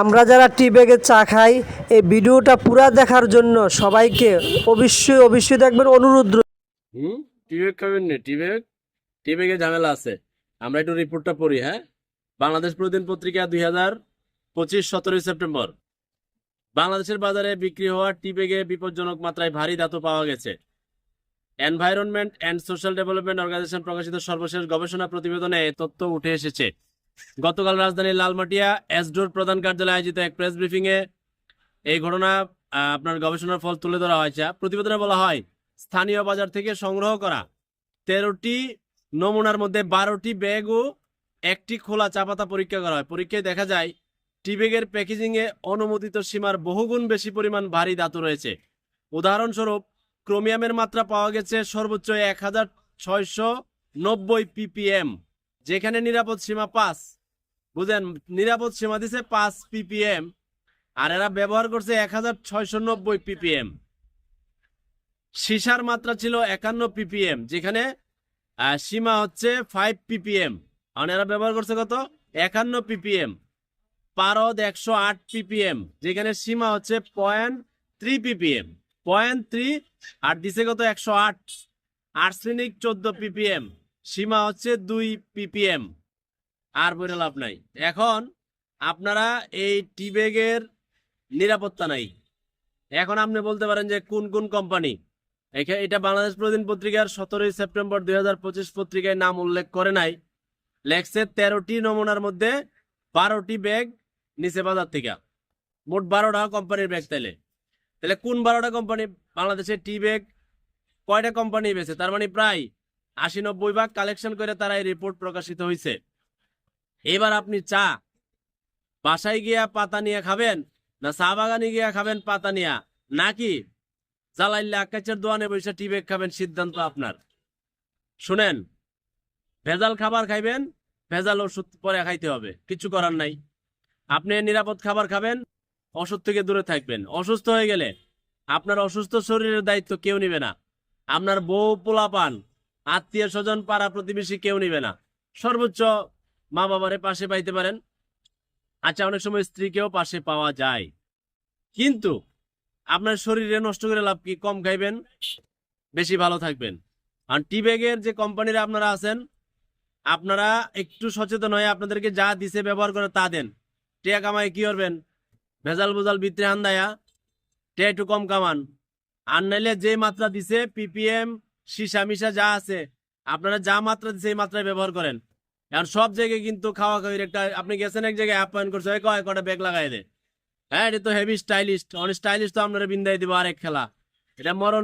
আমরা যারা টি ব্যাগে চা খাই, এই ভিডিওটা পুরা দেখার জন্য সবাইকে অবশ্যই দেখবেন অনুরোধ হুম। টিবেক খাবেন না? টিবেগে ঝামেলা আছে। আমরা একটু রিপোর্টটা পড়ি। হ্যাঁ, বাংলাদেশ প্রতিদিন পত্রিকা 2025 17 সেপ্টেম্বর। বাংলাদেশের বাজারে বিক্রি হওয়া টিবেগে বিপজ্জনক মাত্রায় ভারী ধাতু পাওয়া গেছে। Environment and social development organisation প্রকাশিত সর্বশেষ গবেষণা প্রতিবেদনে এই তথ্য উঠে এসেছে। গতকাল রাজধানীর লালমাটিয়া এসডোর প্রধান কার্যালয়ে আয়োজিত এক প্রেস ব্রিফিং এ এই ঘটনা আপনার গবেষণার ফল তুলে ধরা হয়েছে। প্রতিবেদনে বলা হয়, স্থানীয় বাজার থেকে সংগ্রহ করা 13টি নমুনার মধ্যে 12টি ব্যাগ ও একটি খোলা চা পাতা পরীক্ষা করা হয়। পরীক্ষায় দেখা যায় টি ব্যাগের প্যাকেজিং এ অনুমোদিত সীমার বহুগুণ বেশি পরিমাণ ভারী ধাতু রয়েছে। উদাহরণস্বরূপ, ক্রোমিয়ামের মাত্রা পাওয়া গেছে সর্বোচ্চ 1690 ppm, যেখানে নিরাপদ সীমা 5। বুঝেন, নিরাপদ সীমা দিছে 5 ppm, আর এরা ব্যবহার করছে 1690 ppm। সীসার মাত্রা ছিল 51 ppm, যেখানে সীমা হচ্ছে 5 ppm, আর এরা ব্যবহার করছে কত? 51 ppm। পারদ 108 ppm, যেখানে সীমা হচ্ছে 0.3 ppm, 0.3, আর দিছে কত? 108। আর্সেনিক 14 ppm, সীমা হচ্ছে 2 ppm। আর বলে লাভ নাই। এখন আপনারা এই টি ব্যাগের নিরাপত্তা নাই। এখন আপনি বলতে পারেন যে কোন কোন কোম্পানি। এটা বাংলাদেশ প্রতিদিন পত্রিকার 17 সেপ্টেম্বর 2025 পত্রিকায় নাম উল্লেখ করে নাই। লেখছে 13টি নমুনার মধ্যে 12টি ব্যাগ নিচে বাজার থেকে। মোট 12টা কোম্পানির ব্যাগ। তাহলে কোন 12টা কোম্পানি? বাংলাদেশের টি ব্যাগ কয়টা কোম্পানি বেছে? তার মানে প্রায় 80-90 ভাগ কালেকশন করে তারা এই রিপোর্ট প্রকাশিত হয়েছে। এবার আপনি চা বাসায় গিয়া পাতা নিয়ে খাবেন, না চা বাগানে গিয়া খাবেন পাতা নিয়া, নাকি জালাইল্লা আকাশের দোয়ানে বসে টি ব্যাগ খাবেন, সিদ্ধান্ত আপনার। শুনেন, ভেজাল খাবার খাইবেন, ভেজাল ওষুধ পরে খাইতে হবে, কিছু করার নাই। আপনি নিরাপদ খাবার খাবেন, ওষুধ থেকে দূরে থাকবেন। অসুস্থ হয়ে গেলে আপনার অসুস্থ শরীরের দায়িত্ব কেউ নিবে না। আপনার বউ, পোলাপান, আত্মীয় স্বজন, পাড়া প্রতিবেশী কেউ নিবে না। সর্বোচ্চ মা বাবারে পাশে পাইতে পারেন। আচ্ছা, অনেক সময় স্ত্রীকেও পাশে পাওয়া যায়, কিন্তু আপনার শরীরে নষ্ট করে লাভ কি? কম খাইবেন, বেশি ভালো থাকবেন। আর টি ব্যাগের যে কোম্পানিরা আপনারা আছেন, আপনারা একটু সচেতন হয়ে আপনাদেরকে যা দিছে ব্যবহার করে তা দেন। টিয়া কামাই কি করবেন? ভেজাল বোজাল ভিতরে আন্দায়া টিয়া একটু কম কামান। আর নাইলে যে মাত্রা দিছে ppm, সীসা মিশা যা আছে, আপনারা যা মাত্রা দিছে এই মাত্রায় ব্যবহার করেন। এখন সব জায়গায় কিন্তু খাওয়া খাওয়ির একটা, আপনি গেছেন এক জায়গায় অ্যাপয়েন্ট করছে, কয়টা ব্যাগ লাগাই দে। হ্যাঁ, এটা তো হেভি স্টাইলিস্ট। অনেক স্টাইলিস্ট তো আপনারা বিন্দাই দিব আরেক খেলা। এটা মরণ।